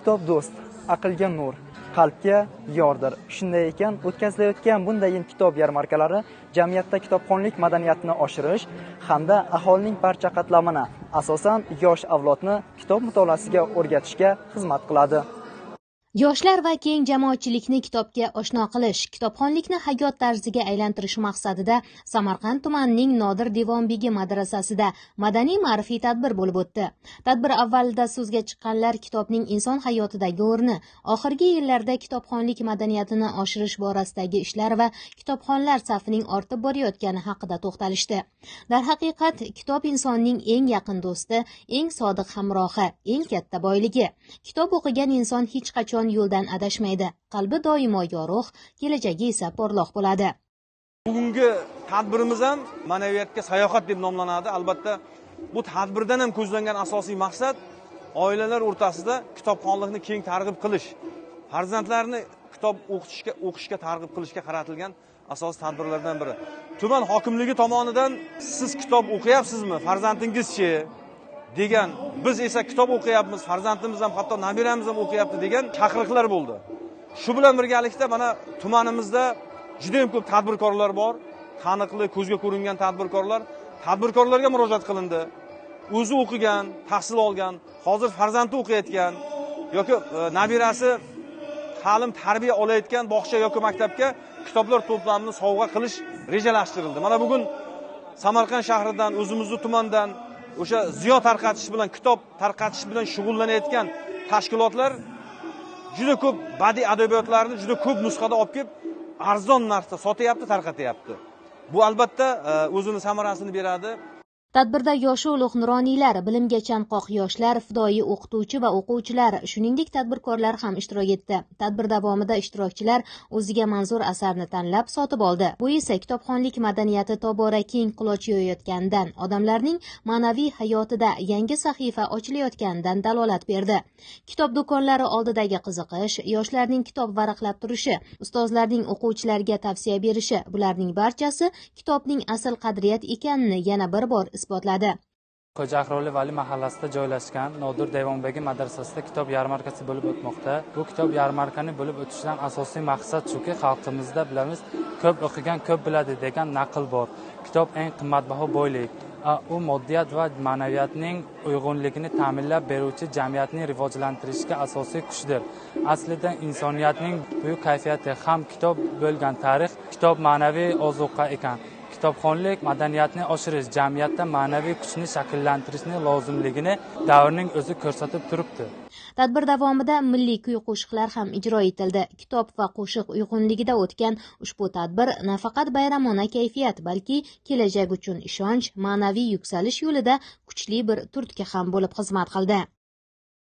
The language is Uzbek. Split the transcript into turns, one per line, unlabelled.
Kitob do'st, aqlga nur, qalbga yordir. Shunday ekan, o'tkazilayotgan bunday kitob yarmarkalari jamiyatda kitobxonlik madaniyatini oshirish hamda aholining barcha qatlamini, asosan yosh avlodni kitob mutolaasiga o'rgatishga xizmat qiladi.
Yoshlar va keng jamoatchilikni kitobga oshno qilish, kitobxonlikni hayot tarziga aylantirish maqsadida Samarqand tumanining Nodir Devonbegi madrasasida madaniy-ma'rifiy tadbir bo'lib o'tdi. Tadbir avvalida so'zga chiqqanlar kitobning inson hayotidagi o'rni, oxirgi yillarda kitobxonlik madaniyatini oshirish borasidagi ishlar va kitobxonlar safining ortib borayotgani haqida to'xtalishdi. Darhaqiqat, kitob insonning eng yaqin do'sti, eng sodiq hamrohi, eng katta boyligi. Kitob o'qigan inson hech qachon yo'ldan adashmaydi. Qalbi doimo yorug', kelajagi esa porloq bo'ladi.
Bugungi tadbirimiz ham ma'naviyatga sayohat deb nomlanadi. Albatta, bu tadbirdan ham ko'zlangan asosiy maqsad oilalar o'rtasida kitobxonlikni keng targ'ib qilish, farzandlarni kitob o'qishga targ'ib qilishga qaratilgan asosiy tadbirlardan biri. Tuman hokimligi tomonidan siz kitob o'qiyapsizmi, farzandingizchi degan, biz esa kitob o'qiyapmiz, farzandimiz ham, hatto nabiramiz ham o'qiyapti degan chaqiriqlar bo'ldi. Shu bilan birgalikda mana tumanimizda juda ham ko'p tadbirkorlar bor, taniqli, ko'zga ko'ringan tadbirkorlar. Tadbirkorlarga murojaat qilindi. O'zi o'qigan, tahsil olgan, hozir farzandi o'qiyotgan yoki nabirasi ta'lim tarbiya olayotgan bog'cha yoki maktabga kitoblar to'plamini sovg'a qilish rejalashtirildi. Mana bugun Samarqand shahridan, o'zimizning tumandan o'sha ziyo tarqatish bilan, kitob tarqatish bilan shug'ullanayotgan tashkilotlar juda ko'p badiiy adabiyotlarni juda ko'p nusxada olib kelib, arzon narxda sotyapti, tarqatyapti. Bu albatta o'zini samarasini beradi.
Tadbirda yoshi ulug' nuroniylar, bilimga chanqoq yoshlar, fidoyi o'qituvchi va o'quvchilar, shuningdek tadbirkorlar ham ishtirok etdi. Tadbir davomida ishtirokchilar o'ziga manzur asarni tanlab sotib oldi. Bu esa kitobxonlik madaniyati tobora keng quloch yoyayotganidan, odamlarning ma'naviy hayotida yangi sahifa ochilayotganidan dalolat berdi. Kitob do'konlari oldidagi qiziqish, yoshlarning kitob varaqlab turishi, ustozlarning o'quvchilarga tavsiya berishi, bularning barchasi kitobning asl qadriyat ekanini yana bir bor isbotladi.
Xo'jaaqroli Vali mahallasida joylashgan Nodir Devonbegi madrasasida kitob yarmarkasi bo'lib o'tmoqda. Bu kitob yarmarkani bo'lib o'tishidan asosiy maqsad shuki, xalqimizda bilamiz, ko'p o'qigan ko'p biladi degan naql bor. Kitob eng qimmatbaho boylik. U moddiyat va ma'naviyatning uyg'unligini ta'minlab beruvchi, jamiyatni rivojlantirishga asosiy kuchdir. Aslida insoniyatning buyuk kayfiyati ham kitob bo'lgan tarix, kitob ma'naviy ozuqa ekan. Kitobxonlik madaniyatni oshirish, jamiyatda ma'naviy kuchni shakllantirishni lozimligini davrning o'zi ko'rsatib turibdi.
Tadbir davomida milliy kuy-qo'shiqlar ham ijro etildi. Kitob va qo'shiq uyg'unligida o'tgan ushbu tadbir nafaqat bayramona kayfiyat, balki kelajak uchun ishonch, ma'naviy yuksalish yo'lida kuchli bir turtki ham bo'lib xizmat qildi.